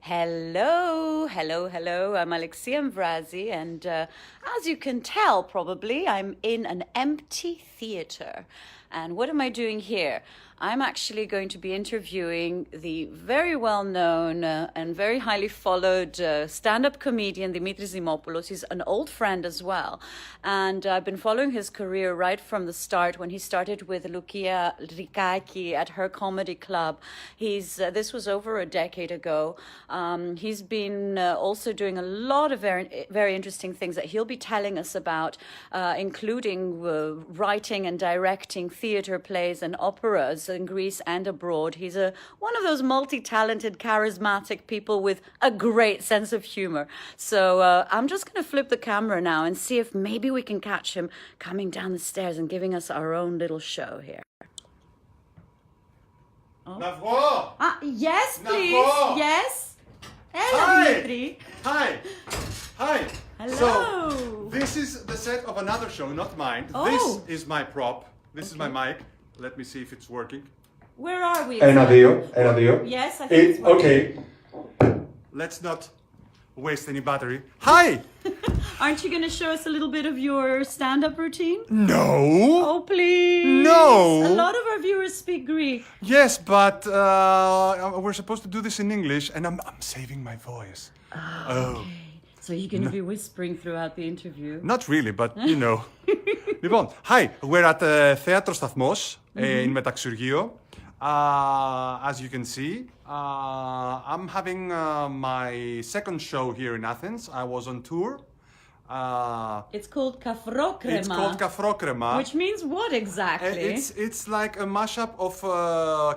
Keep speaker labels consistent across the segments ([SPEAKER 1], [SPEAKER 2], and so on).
[SPEAKER 1] Hello, hello, hello. I'm Alexia Amvrazi, and as you can tell, probably, I'm in an empty theater. And what am I doing here? I'm actually going to be interviewing the very well-known and very highly followed stand-up comedian Dimitris Dimopoulos. He's an old friend as well. And I've been following his career right from the start when he started with Loukia Rikaki at her comedy club. This was over a decade ago. He's been also doing a lot of very, very interesting things that he'll be telling us about, including writing and directing theater plays and operas in Greece and abroad. He's one of those multi-talented, charismatic people with a great sense of humor. So I'm just going to flip the camera now and see if maybe we can catch him coming down the stairs and giving us our own little show here.
[SPEAKER 2] Oh.
[SPEAKER 1] Yes, please.
[SPEAKER 2] Navo.
[SPEAKER 1] Yes. Hello,
[SPEAKER 2] Hi.
[SPEAKER 1] Dimitri.
[SPEAKER 2] Hi.
[SPEAKER 1] Hello.
[SPEAKER 2] So, this is the set of another show, not mine.
[SPEAKER 1] Oh.
[SPEAKER 2] This is my prop. This is my mic. Let me see if it's working.
[SPEAKER 1] Where are we?
[SPEAKER 3] Ένα, δύο.
[SPEAKER 1] Yes, I think it's working.
[SPEAKER 3] Okay.
[SPEAKER 2] Let's not waste any battery. Hi!
[SPEAKER 1] Aren't you going to show us a little bit of your stand-up routine?
[SPEAKER 2] No!
[SPEAKER 1] Oh, please.
[SPEAKER 2] No.
[SPEAKER 1] A lot of our viewers speak Greek.
[SPEAKER 2] Yes, but we're supposed to do this in English, and I'm saving my voice.
[SPEAKER 1] Okay. So you're going to be whispering throughout the interview?
[SPEAKER 2] Not really, but you know. Λοιπόν, hi, we're at the Theatro STATHMOS in Metaxourgeio. As you can see, I'm having my second show here in Athens. I was on tour.
[SPEAKER 1] It's called Kafrokrema.
[SPEAKER 2] It's called Kafrokrema.
[SPEAKER 1] Which means what exactly?
[SPEAKER 2] It's like a mashup of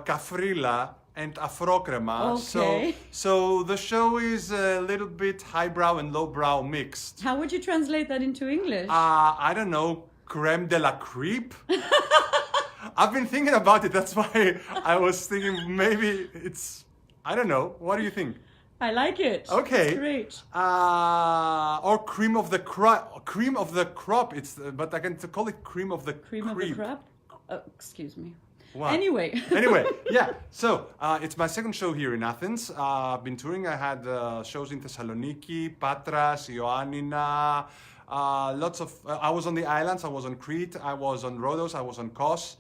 [SPEAKER 2] Kafrila and Afrokrema.
[SPEAKER 1] Okay.
[SPEAKER 2] So the show is a little bit highbrow and lowbrow mixed.
[SPEAKER 1] How would you translate that into English?
[SPEAKER 2] I don't know, creme de la crepe? I've been thinking about it, that's why I was thinking maybe it's, I don't know, what do you think?
[SPEAKER 1] I like it.
[SPEAKER 2] Okay.
[SPEAKER 1] It's great.
[SPEAKER 2] Or cream of the crop, but I can call it cream of the
[SPEAKER 1] Cream of the crop? Oh, excuse me.
[SPEAKER 2] Wow.
[SPEAKER 1] Anyway.
[SPEAKER 2] Yeah. So it's my second show here in Athens. I've been touring. I had shows in Thessaloniki, Patras, Ioannina, lots of. I was on the islands. I was on Crete. I was on Rhodos. I was on Kos,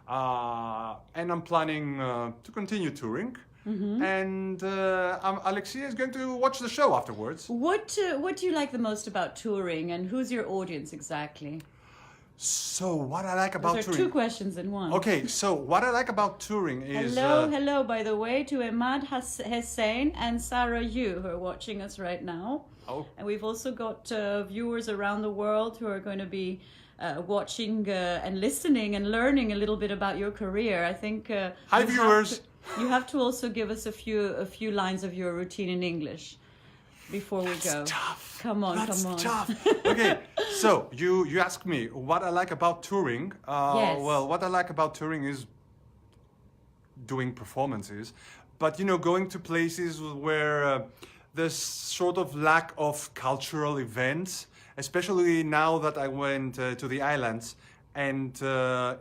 [SPEAKER 2] and I'm planning to continue touring. Mm-hmm. And Alexia is going to watch the show afterwards.
[SPEAKER 1] What do you like the most about touring, and who's your audience exactly?
[SPEAKER 2] So what I like about
[SPEAKER 1] Those are
[SPEAKER 2] touring.
[SPEAKER 1] two questions in one.
[SPEAKER 2] Okay, so what I like about touring is.
[SPEAKER 1] Hello, by the way, to Emad Hussein and Sarah Yu who are watching us right now.
[SPEAKER 2] Oh.
[SPEAKER 1] And we've also got viewers around the world who are going to be watching and listening and learning a little bit about your career. I think.
[SPEAKER 2] Hi, viewers.
[SPEAKER 1] You have to also give us a few lines of your routine in English before we go.
[SPEAKER 2] Tough.
[SPEAKER 1] Come on.
[SPEAKER 2] Tough. Okay, so you asked me what I like about touring.
[SPEAKER 1] Yes.
[SPEAKER 2] Well, what I like about touring is doing performances, but going to places where there's sort of lack of cultural events, especially now that I went to the islands and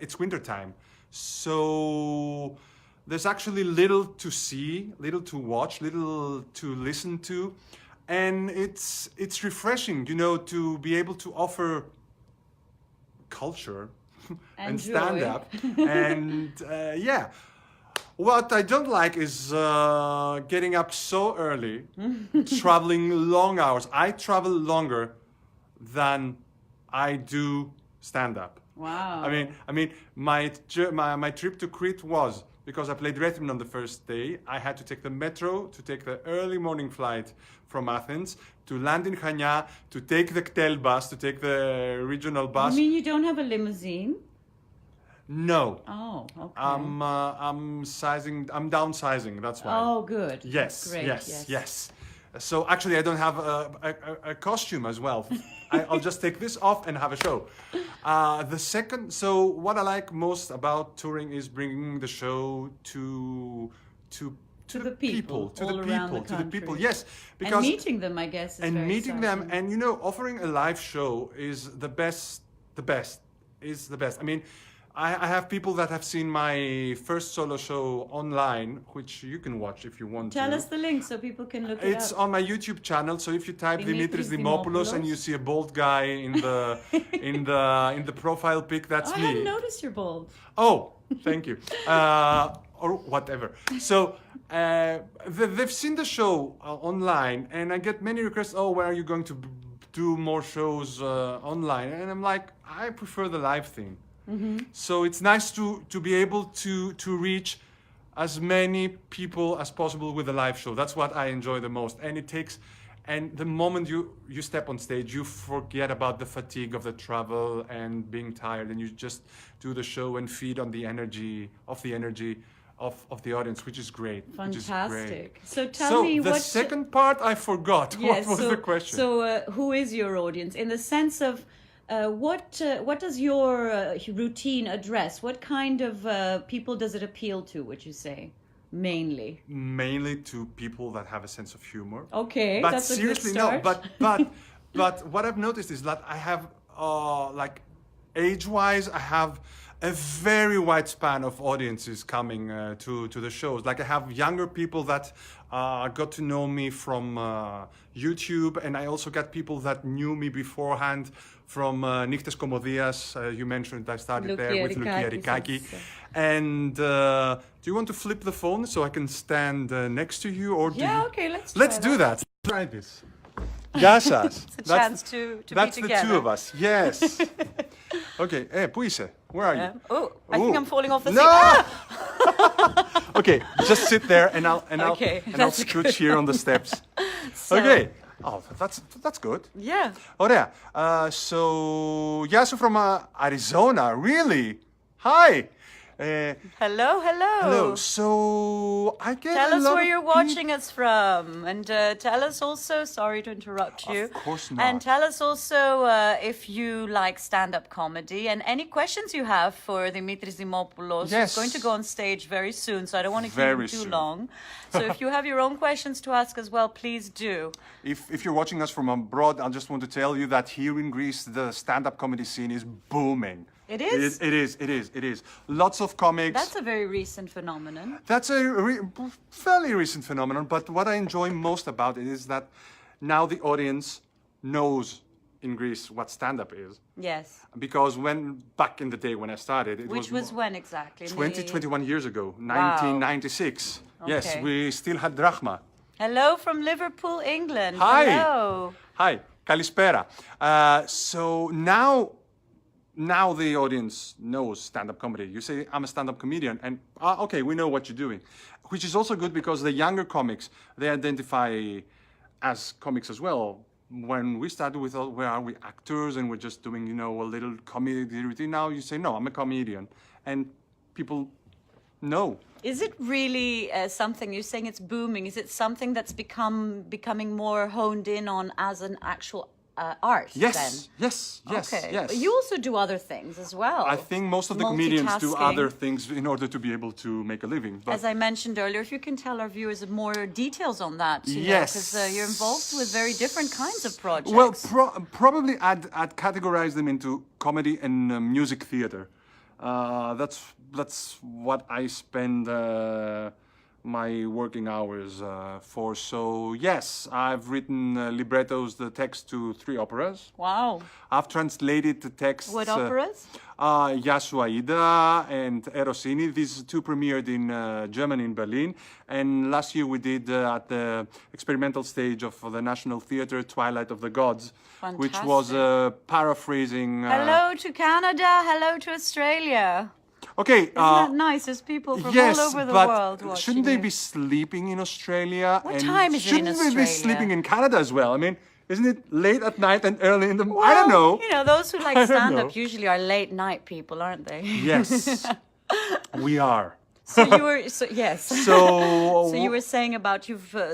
[SPEAKER 2] it's wintertime. So there's actually little to see, little to watch, little to listen to. And it's refreshing, to be able to offer culture and stand-up. And yeah, what I don't like is getting up so early, traveling long hours. I travel longer than I do stand-up.
[SPEAKER 1] Wow.
[SPEAKER 2] I mean, my trip to Crete was, because I played rhythm on the first day, I had to take the metro, to take the early morning flight from Athens, to land in Chania, to take the KTEL bus, to take the regional bus.
[SPEAKER 1] You mean you don't have a limousine?
[SPEAKER 2] No.
[SPEAKER 1] Oh, okay.
[SPEAKER 2] I'm downsizing, that's why.
[SPEAKER 1] Oh, good.
[SPEAKER 2] Yes,
[SPEAKER 1] Great.
[SPEAKER 2] yes. So actually I don't have a costume as well. I'll just take this off and have a show. So what I like most about touring is bringing the show to the people, yes, because
[SPEAKER 1] and meeting them, I guess, is
[SPEAKER 2] and
[SPEAKER 1] very
[SPEAKER 2] meeting
[SPEAKER 1] exciting.
[SPEAKER 2] them, and offering a live show is the best. I mean, I have people that have seen my first solo show online, which you can watch if you want to.
[SPEAKER 1] Tell us the link so people can look it up.
[SPEAKER 2] It's on my YouTube channel. So if you type
[SPEAKER 1] Dimitris
[SPEAKER 2] Dimitris Dimopoulos and you see a bald guy in the in the profile pic, that's
[SPEAKER 1] I
[SPEAKER 2] me.
[SPEAKER 1] hadn't noticed you're bald.
[SPEAKER 2] Oh, thank you. Or whatever. So they've seen the show online, and I get many requests. Oh, where are you going to do more shows online? And I'm like, I prefer the live thing. So it's nice to be able to reach as many people as possible with a live show. That's what I enjoy the most. And the moment you step on stage, you forget about the fatigue of the travel and being tired, and you just do the show and feed on the energy of the audience, which is great.
[SPEAKER 1] Fantastic. So tell me
[SPEAKER 2] the
[SPEAKER 1] what...
[SPEAKER 2] second part I forgot.
[SPEAKER 1] Yes,
[SPEAKER 2] What was the question?
[SPEAKER 1] So who is your audience? In the sense of what does your routine address? What kind of people does it appeal to, would you say? Mainly
[SPEAKER 2] to people that have a sense of humor.
[SPEAKER 1] Okay,
[SPEAKER 2] but
[SPEAKER 1] that's
[SPEAKER 2] seriously,
[SPEAKER 1] a good start.
[SPEAKER 2] no. But what I've noticed is that I have like age-wise, I have a very wide span of audiences coming to the shows. Like I have younger people that got to know me from YouTube, and I also got people that knew me beforehand from Nyxtes Komodias. You mentioned I started there with Loukia Rikaki. And do you want to flip the phone so I can stand next to you? Or
[SPEAKER 1] Okay, let's
[SPEAKER 2] do that. Try this. Yasas.
[SPEAKER 1] It's a chance to be together.
[SPEAKER 2] That's the two of us. Yes. Okay. Πού είσαι? Where are you?
[SPEAKER 1] Oh, I think I'm falling off the
[SPEAKER 2] No!
[SPEAKER 1] seat.
[SPEAKER 2] Okay, just sit there and I'll I'll scooch here on the steps. Okay. Oh, that's good.
[SPEAKER 1] Yeah.
[SPEAKER 2] Ωραία. So Yasou from Arizona, really? Hi.
[SPEAKER 1] Hello.
[SPEAKER 2] Hello. So I get
[SPEAKER 1] Tell
[SPEAKER 2] a
[SPEAKER 1] us
[SPEAKER 2] lot
[SPEAKER 1] where
[SPEAKER 2] of
[SPEAKER 1] you're watching us from, and tell us also. Sorry to interrupt you.
[SPEAKER 2] Of course not.
[SPEAKER 1] And tell us also if you like stand-up comedy and any questions you have for Dimitris Dimopoulos.
[SPEAKER 2] Yes.
[SPEAKER 1] He's going to go on stage very soon, so I don't want to keep
[SPEAKER 2] Very
[SPEAKER 1] him too
[SPEAKER 2] soon.
[SPEAKER 1] long. So if you have your own questions to ask as well, please do.
[SPEAKER 2] If you're watching us from abroad, I just want to tell you that here in Greece, the stand-up comedy scene is booming.
[SPEAKER 1] It is?
[SPEAKER 2] It is. Lots of comics.
[SPEAKER 1] That's a very recent phenomenon.
[SPEAKER 2] That's a fairly recent phenomenon, but what I enjoy most about it is that now the audience knows in Greece what stand-up is.
[SPEAKER 1] Yes.
[SPEAKER 2] Because back in the day when I started,
[SPEAKER 1] Which was when exactly?
[SPEAKER 2] 21 years ago, 1996. Yes,
[SPEAKER 1] Okay.
[SPEAKER 2] we still had drachma.
[SPEAKER 1] Hello from Liverpool, England.
[SPEAKER 2] Hi.
[SPEAKER 1] Hello.
[SPEAKER 2] Hi, kalispera. So now the audience knows stand-up comedy. You say, I'm a stand-up comedian, and okay, we know what you're doing. Which is also good because the younger comics, they identify as comics as well. When we started with, where are we, actors, and we're just doing, a little comedy routine. Now you say, no, I'm a comedian. And people know.
[SPEAKER 1] Is it really something, you're saying it's booming, is it something that's becoming more honed in on as an actual art
[SPEAKER 2] Yes,
[SPEAKER 1] then?
[SPEAKER 2] yes.
[SPEAKER 1] But you also do other things as well.
[SPEAKER 2] I think most of the comedians do
[SPEAKER 1] Multitasking.
[SPEAKER 2] other things in order to be able to make a living. But
[SPEAKER 1] As I mentioned earlier, if you can tell our viewers more details on that.
[SPEAKER 2] Yes.
[SPEAKER 1] Because you're involved with very different kinds of projects.
[SPEAKER 2] well, probably I'd categorize them into comedy and music theater. That's what I spend my working hours for. So yes, I've written librettos, the text to 3 operas.
[SPEAKER 1] Wow.
[SPEAKER 2] I've translated the text.
[SPEAKER 1] What operas?
[SPEAKER 2] Yasou Aida and AirRossini. These 2 premiered in Germany, in Berlin. And last year we did at the experimental stage of the National Theatre, Twilight of the Gods, which was paraphrasing.
[SPEAKER 1] Hello to Canada, hello to Australia.
[SPEAKER 2] Okay.
[SPEAKER 1] Isn't that nice? There's people from all over the world watching.
[SPEAKER 2] Shouldn't they
[SPEAKER 1] it.
[SPEAKER 2] be sleeping in Australia?
[SPEAKER 1] What time is it in
[SPEAKER 2] Shouldn't they be
[SPEAKER 1] Australia?
[SPEAKER 2] sleeping in Canada as well? I mean, isn't it late at night and early in the morning? I don't know.
[SPEAKER 1] Those who like
[SPEAKER 2] I don't
[SPEAKER 1] stand-up
[SPEAKER 2] know.
[SPEAKER 1] usually are late night people, aren't they?
[SPEAKER 2] Yes, we are.
[SPEAKER 1] So you were yes.
[SPEAKER 2] So
[SPEAKER 1] So you were saying about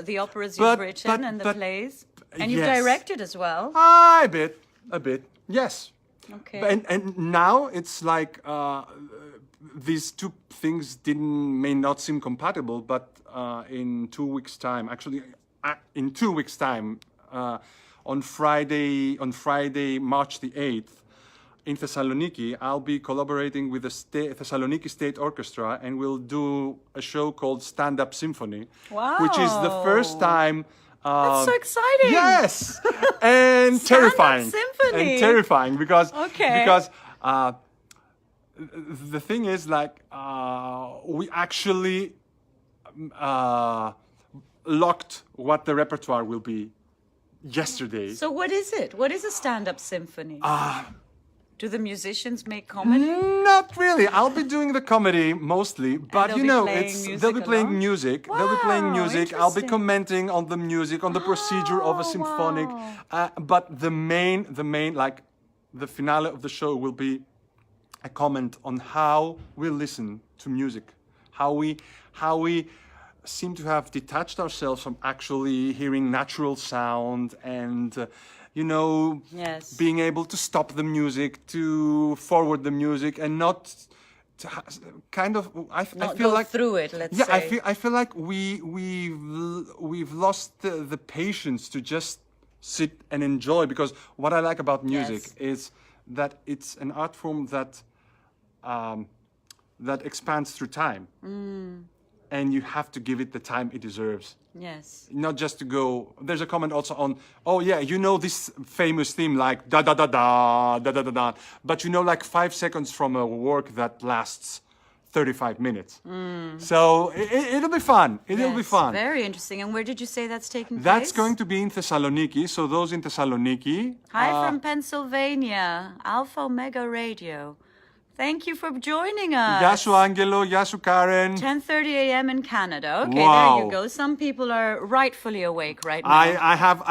[SPEAKER 1] the operas
[SPEAKER 2] But-
[SPEAKER 1] you've written and the
[SPEAKER 2] but-
[SPEAKER 1] plays, and you've
[SPEAKER 2] yes.
[SPEAKER 1] directed as well.
[SPEAKER 2] a bit, yes.
[SPEAKER 1] Okay.
[SPEAKER 2] And now it's like these 2 things may not seem compatible, but in 2 weeks' time, actually, in 2 weeks' time, on Friday, March the 8th, in Thessaloniki, I'll be collaborating with the Thessaloniki State Orchestra, and we'll do a show called Stand-Up Symphony, which is the first time.
[SPEAKER 1] That's so exciting!
[SPEAKER 2] Yes, and terrifying.
[SPEAKER 1] Symphony.
[SPEAKER 2] And terrifying because
[SPEAKER 1] Okay.
[SPEAKER 2] The thing is, like, we actually locked what the repertoire will be yesterday.
[SPEAKER 1] So what is it? What is a stand-up symphony? Do the musicians make comedy?
[SPEAKER 2] Not really. I'll be doing the comedy mostly, but
[SPEAKER 1] they'll
[SPEAKER 2] you
[SPEAKER 1] be
[SPEAKER 2] know,
[SPEAKER 1] playing
[SPEAKER 2] they'll be playing
[SPEAKER 1] along?
[SPEAKER 2] music. They'll be playing
[SPEAKER 1] Wow,
[SPEAKER 2] music. I'll be
[SPEAKER 1] interesting.
[SPEAKER 2] commenting on the music, on the procedure of a symphonic. But the main, like, the finale of the show will be a comment on how we listen to music, how we seem to have detached ourselves from actually hearing natural sound and.
[SPEAKER 1] Yes.
[SPEAKER 2] Being able to stop the music, to forward the music, and not to kind of. I
[SPEAKER 1] Not
[SPEAKER 2] feel
[SPEAKER 1] go
[SPEAKER 2] like
[SPEAKER 1] through it. Let's
[SPEAKER 2] yeah,
[SPEAKER 1] say.
[SPEAKER 2] I feel like we've lost the patience to just sit and enjoy, because what I like about music
[SPEAKER 1] Yes.
[SPEAKER 2] is that it's an art form that expands through time, and you have to give it the time it deserves.
[SPEAKER 1] Yes.
[SPEAKER 2] Not just to go. There's a comment also on, oh yeah, this famous theme like da da da da da da da da, but like 5 seconds from a work that lasts 35 minutes. So it'll be fun. It'll be
[SPEAKER 1] Yes,
[SPEAKER 2] fun.
[SPEAKER 1] Very interesting. And where did you say that's taking place?
[SPEAKER 2] That's going to be in Thessaloniki. So those in Thessaloniki.
[SPEAKER 1] Hi from Pennsylvania, Alpha Omega Radio. Thank you for joining us.
[SPEAKER 2] Yasou Angelo, Yasou Karen.
[SPEAKER 1] 10:30 a.m. in Canada. Okay,
[SPEAKER 2] Wow.
[SPEAKER 1] there you go. Some people are rightfully awake right now.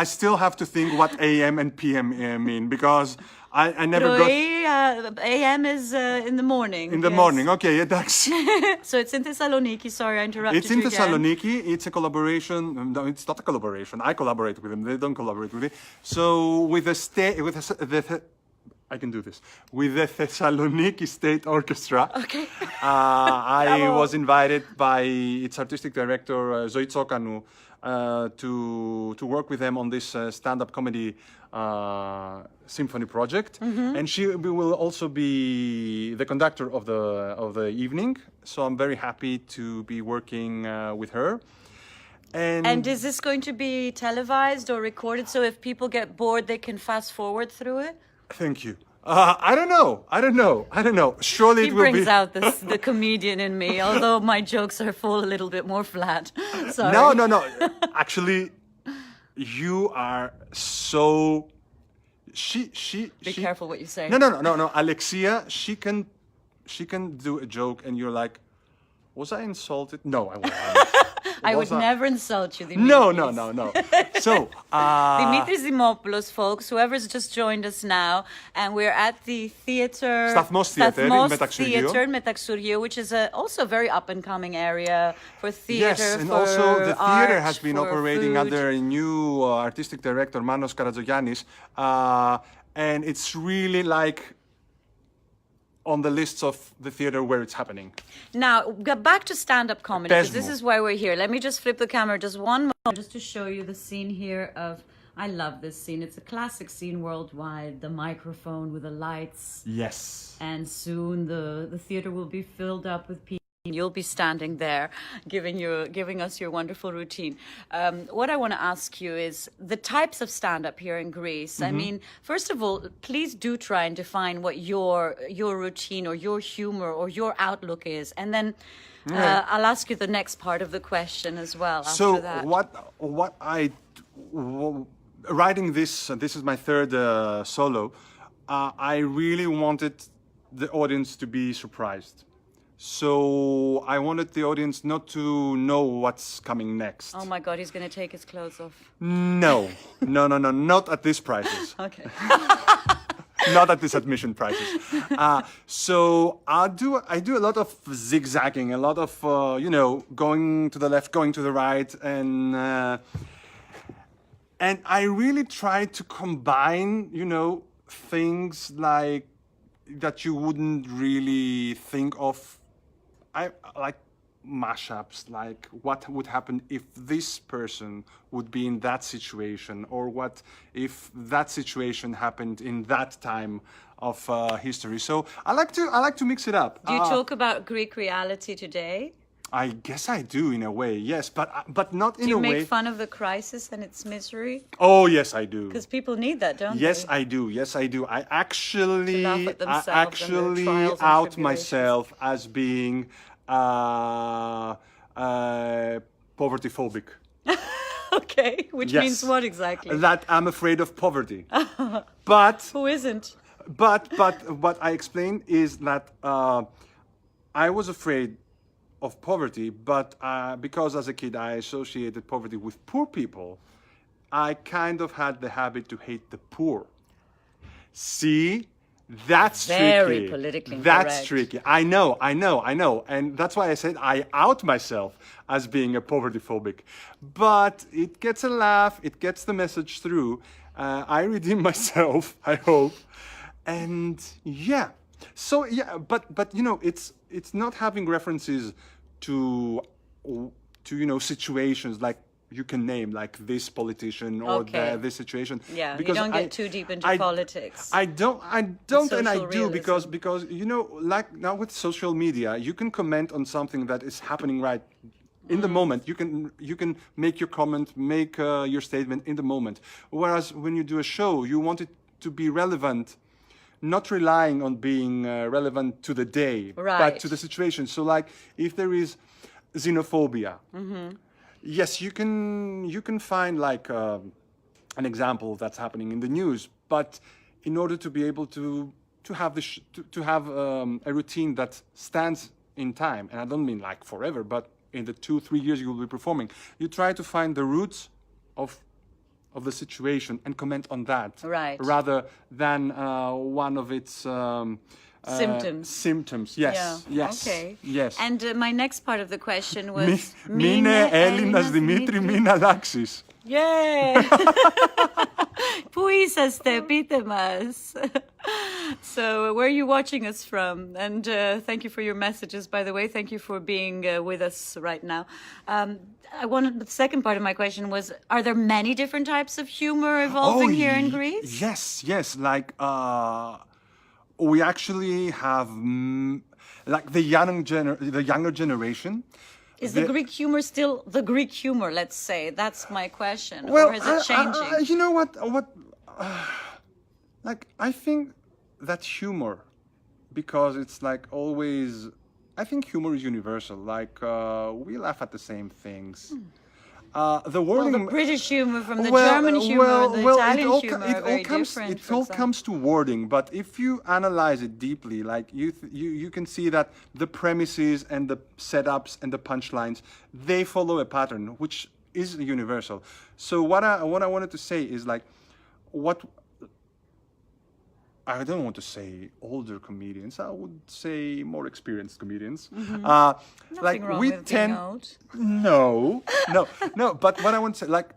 [SPEAKER 2] I still have to think what AM and PM mean, because I never got.
[SPEAKER 1] AM is in the morning.
[SPEAKER 2] In the
[SPEAKER 1] yes.
[SPEAKER 2] morning, okay, yeah, that's.
[SPEAKER 1] So it's in Thessaloniki. Sorry, I interrupted
[SPEAKER 2] It's in
[SPEAKER 1] you again.
[SPEAKER 2] Thessaloniki. It's a collaboration. No, it's not a collaboration. I collaborate with them. They don't collaborate with me. So with I can do this. With the Thessaloniki State Orchestra.
[SPEAKER 1] Okay.
[SPEAKER 2] I was invited by its artistic director, Zoe Tsokanu, to work with them on this stand-up comedy symphony project. And she will also be the conductor of the evening. So I'm very happy to be working with her.
[SPEAKER 1] And is this going to be televised or recorded, so if people get bored, they can fast forward through it?
[SPEAKER 2] Thank you. I don't know. Surely
[SPEAKER 1] He
[SPEAKER 2] it will be.
[SPEAKER 1] brings out the comedian in me, although my jokes are fall a little bit more flat. Sorry.
[SPEAKER 2] No. Actually, you are so.
[SPEAKER 1] Be careful what you say.
[SPEAKER 2] No. Alexia, she can do a joke, and you're like, was I insulted? No, I wasn't.
[SPEAKER 1] I would never insult you, Dimitris.
[SPEAKER 2] No. So,
[SPEAKER 1] Dimitris Dimopoulos, folks, whoever's just joined us now, and we're at the Theatre
[SPEAKER 2] STATHMOS Theatre in
[SPEAKER 1] Metaxourgeio, which is also a very up-and-coming area for theatre,
[SPEAKER 2] yes, and
[SPEAKER 1] for
[SPEAKER 2] also the theatre
[SPEAKER 1] art,
[SPEAKER 2] has been
[SPEAKER 1] for
[SPEAKER 2] operating
[SPEAKER 1] food.
[SPEAKER 2] under a new artistic director, Manos Karatzogiannis, and it's really like on the lists of the theatre where it's happening.
[SPEAKER 1] Now, back to stand-up comedy, because this
[SPEAKER 2] Pesmo.
[SPEAKER 1] is why we're here. Let me just flip the camera just one moment, just to show you the scene here of... I love this scene. It's a classic scene worldwide. The microphone with the lights.
[SPEAKER 2] Yes.
[SPEAKER 1] And soon the theatre will be filled up with people. You'll be standing there giving us your wonderful routine. What I want to ask you is the types of stand-up here in Greece. I mean, first of all, please do try and define what your routine or your humor or your outlook is. And then I'll ask you the next part of the question as well after that.
[SPEAKER 2] What writing this is my third solo. I really wanted the audience to be surprised. So I wanted the audience not to know what's coming next.
[SPEAKER 1] Oh my God, he's going to take his clothes off.
[SPEAKER 2] No, not at these prices.
[SPEAKER 1] Okay.
[SPEAKER 2] Not at these admission prices. So I do a lot of zigzagging, a lot of going to the left, going to the right, and I really try to combine things like that you wouldn't really think of. I like mashups, like what would happen if this person would be in that situation, or what if that situation happened in that time of history. So I like to mix it up.
[SPEAKER 1] Do you talk about Greek reality today?
[SPEAKER 2] I guess I do in a way, yes, but not in a way.
[SPEAKER 1] Do you make fun of the crisis and its misery?
[SPEAKER 2] Oh yes, I do.
[SPEAKER 1] Because people need that, don't
[SPEAKER 2] Yes,
[SPEAKER 1] they?
[SPEAKER 2] I do. Yes, I do. I actually,
[SPEAKER 1] laugh at themselves and their
[SPEAKER 2] actually
[SPEAKER 1] trials and
[SPEAKER 2] out
[SPEAKER 1] tribulations.
[SPEAKER 2] myself as being poverty phobic.
[SPEAKER 1] Okay, which
[SPEAKER 2] Yes.
[SPEAKER 1] means what exactly?
[SPEAKER 2] That I'm afraid of poverty. But
[SPEAKER 1] Who isn't?
[SPEAKER 2] but what I explained is that I was afraid of poverty, but because as a kid I associated poverty with poor people, I kind of had the habit to hate the poor. See? That's
[SPEAKER 1] Very
[SPEAKER 2] tricky.
[SPEAKER 1] politically
[SPEAKER 2] That's
[SPEAKER 1] incorrect.
[SPEAKER 2] tricky. I know. And that's why I said I out myself as being a poverty phobic. But it gets a laugh, it gets the message through. I redeem myself, I hope. And yeah. So yeah, but you know, it's not having references to situations like you can name, like this politician or
[SPEAKER 1] Okay.
[SPEAKER 2] this situation.
[SPEAKER 1] Yeah,
[SPEAKER 2] because
[SPEAKER 1] you don't get too deep into politics.
[SPEAKER 2] I don't, and I
[SPEAKER 1] social
[SPEAKER 2] do
[SPEAKER 1] realism.
[SPEAKER 2] because you know, like now with social media, you can comment on something that is happening right in the moment. You can make your comment, make your statement in the moment. Whereas when you do a show, you want it to be relevant, not relying on being relevant to the day,
[SPEAKER 1] Right.
[SPEAKER 2] but to the situation. So, like, if there is xenophobia, yes, you can find like an example that's happening in the news. But in order to be able to have to have a routine that stands in time, and I don't mean like forever, but in the 2-3 years you will be performing, you try to find the roots of the situation and comment on that,
[SPEAKER 1] Right.
[SPEAKER 2] rather than one of its
[SPEAKER 1] Symptoms.
[SPEAKER 2] Symptoms, yes,
[SPEAKER 1] Yeah.
[SPEAKER 2] yes,
[SPEAKER 1] Okay.
[SPEAKER 2] yes.
[SPEAKER 1] And my next part of the question was...
[SPEAKER 2] Μην Έλληνας Δημήτρη, μην αλλάξεις.
[SPEAKER 1] Yeah! Πού είσαστε, πείτε μας. So, where are you watching us from? And thank you for your messages, by the way. Thank you for being with us right now. The second part of my question was, are there many different types of humor evolving here in Greece?
[SPEAKER 2] Yes. Like, we actually have, like, the younger generation.
[SPEAKER 1] Is the Greek humor still the Greek humor, let's say? That's my question. Or is it changing?
[SPEAKER 2] You know what? Like, I think that humor, because it's like always, I think humor is universal. Like, we laugh at the same things. The
[SPEAKER 1] Well, the British humor from the German humor and the Italian humor are very different.
[SPEAKER 2] It all comes to wording, but if you analyze it deeply, like you can see that the premises and the setups and the punchlines, they follow a pattern which is universal. So what I wanted to say is like, what I don't want to say older comedians. I would say more experienced comedians.
[SPEAKER 1] Nothing wrong with being old.
[SPEAKER 2] No. But what I want to say, like,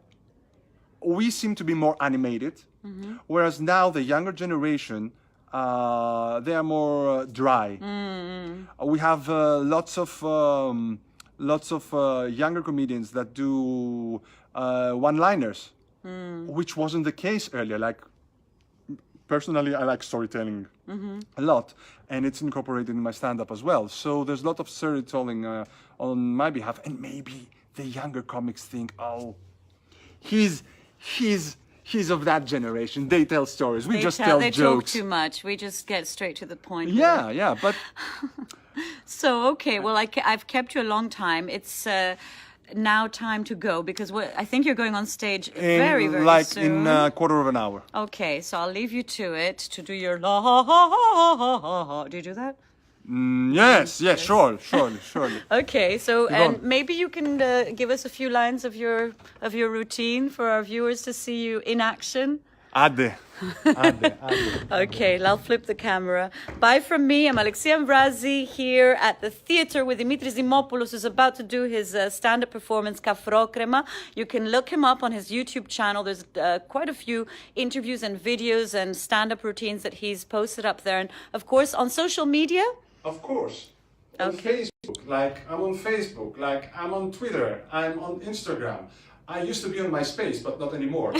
[SPEAKER 2] we seem to be more animated, whereas now the younger generation, they are more dry. We have lots of younger comedians that do one-liners, which wasn't the case earlier. Like, personally, I like storytelling a lot, and it's incorporated in my stand-up as well. So there's a lot of storytelling on my behalf, and maybe the younger comics think, oh, he's of that generation. They tell stories. We just tell
[SPEAKER 1] they
[SPEAKER 2] jokes.
[SPEAKER 1] talk too much. We just get straight to the point.
[SPEAKER 2] Yeah, but
[SPEAKER 1] So, okay, well, I've kept you a long time. It's now time to go, because I think you're going on stage very, very
[SPEAKER 2] like
[SPEAKER 1] soon.
[SPEAKER 2] in a quarter of an hour.
[SPEAKER 1] Okay, so I'll leave you to it, to do your la ha ha ha ha ha ha. Do you do that?
[SPEAKER 2] Yes, surely.
[SPEAKER 1] Okay, so
[SPEAKER 2] on.
[SPEAKER 1] and maybe you can give us a few lines of your routine for our viewers to see you in action.
[SPEAKER 2] Ade.
[SPEAKER 1] Okay, I'll flip the camera. Bye from me. I'm Alexia Amvrazi here at the theater with Dimitris Dimopoulos, who's about to do his stand-up performance, Kafrokrema. You can look him up on his YouTube channel. There's quite a few interviews and videos and stand-up routines that he's posted up there. And, of course, on social media.
[SPEAKER 2] Of course. on Facebook, like I'm on Facebook, like I'm on Twitter, I'm on Instagram. I used to be on MySpace, but not anymore.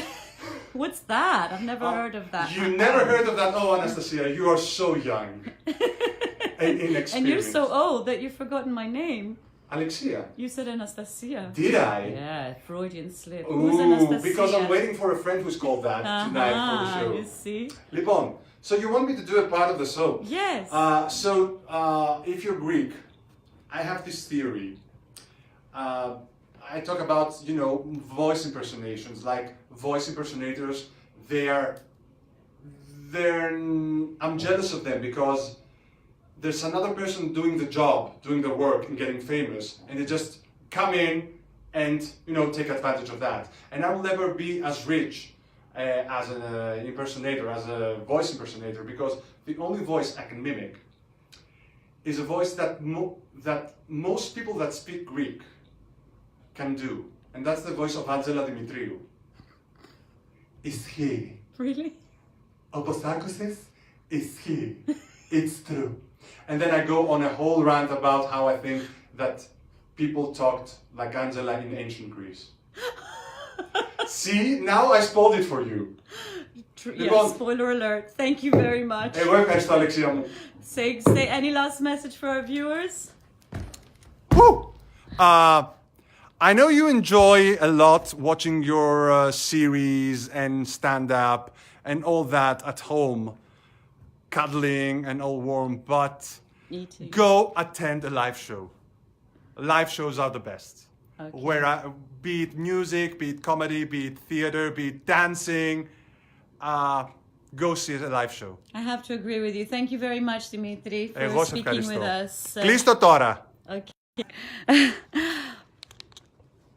[SPEAKER 1] What's that? I've never heard of that.
[SPEAKER 2] You never heard of that? Oh, Anastasia, you are so young and inexperienced.
[SPEAKER 1] And you're so old that you've forgotten my name.
[SPEAKER 2] Alexia.
[SPEAKER 1] You said Anastasia.
[SPEAKER 2] Did I?
[SPEAKER 1] Yeah, Freudian slip.
[SPEAKER 2] Ooh,
[SPEAKER 1] Who's Anastasia?
[SPEAKER 2] because I'm waiting for a friend who's called that tonight for the show.
[SPEAKER 1] You see?
[SPEAKER 2] Λοιπόν, so you want me to do a part of the show?
[SPEAKER 1] Yes.
[SPEAKER 2] So if you're Greek, I have this theory. I talk about, you know, voice impersonations, like voice impersonators, I'm jealous of them because there's another person doing the job, doing the work and getting famous, and they just come in and, you know, take advantage of that. And I will never be as rich as an impersonator, as a voice impersonator, because the only voice I can mimic is a voice that most people that speak Greek can do, and that's the voice of Angela Dimitriou. Ισχύει.
[SPEAKER 1] Really?
[SPEAKER 2] Όπως άκουσες, ισχύει. It's true. And then I go on a whole rant about how I think that people talked like Angela in ancient Greece. See, now I spoiled it for you.
[SPEAKER 1] Yeah, spoiler alert. Thank you very much.
[SPEAKER 2] Εγώ ευχαριστώ, Alexia μου.
[SPEAKER 1] Say any last message for our viewers?
[SPEAKER 2] Woo! I know you enjoy a lot watching your series and stand-up and all that at home, cuddling and all warm, but
[SPEAKER 1] Eating.
[SPEAKER 2] go attend a live show. Live shows are the best.
[SPEAKER 1] Okay.
[SPEAKER 2] Where, be it music, be it comedy, be it theater, be it dancing, go see a live show.
[SPEAKER 1] I have to agree with you. Thank you very much, Dimitri, for
[SPEAKER 2] Εγώ σε
[SPEAKER 1] speaking
[SPEAKER 2] ευχαριστώ.
[SPEAKER 1] with us.
[SPEAKER 2] Κλείστο τώρα.
[SPEAKER 1] Okay.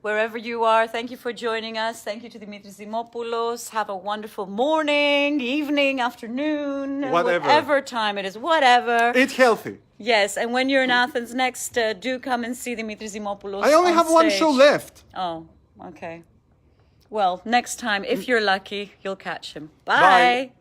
[SPEAKER 1] Wherever you are, thank you for joining us. Thank you to Dimitris Dimopoulos. Have a wonderful morning, evening, afternoon, whatever time it is, whatever.
[SPEAKER 2] Eat healthy.
[SPEAKER 1] Yes, and when you're in Athens next, do come and see Dimitris Dimopoulos.
[SPEAKER 2] I only
[SPEAKER 1] on
[SPEAKER 2] have one
[SPEAKER 1] stage.
[SPEAKER 2] show left.
[SPEAKER 1] Oh, okay. Well, next time, if you're lucky, you'll catch him.
[SPEAKER 2] Bye.
[SPEAKER 1] Bye.